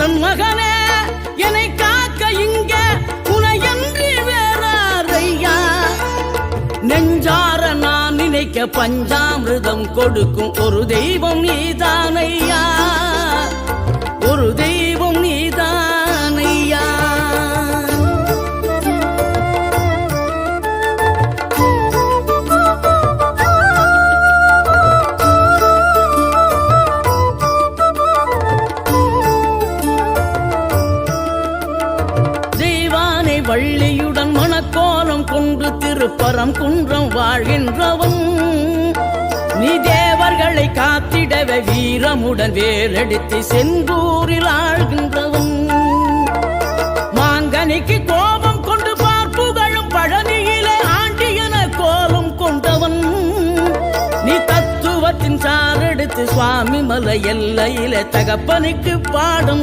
ஈசன் மகனே என்னை காக்க இங்க உனையன்றி வேறாரையா. நெஞ்சார நான் நினைக்க பஞ்சாமிர்தம் கொடுக்கும் ஒரு தெய்வம் நீதானையா, ஒரு தெய்வம் நீதானையா. தெய்வானை வள்ளியுடன் மணக்கோலம் கொண்டு திருப்பரம் குன்றம் வாழ்கின்றவன் நீ. தேவர்களை காத்திடவே வீரமுடன் வேலெடுத்து செந்தூரில் ஆழ்கின்றவன். மாங்கனிக்கு கோபம் கொண்டு பார்ப்புகழும் பழனியிலே ஆண்டியன கோலம் கொண்டவன் நீ. தத்துவத்தின் சாரெடுத்து சுவாமி மலை எல்லையிலே தகப்பனுக்கு பாடும்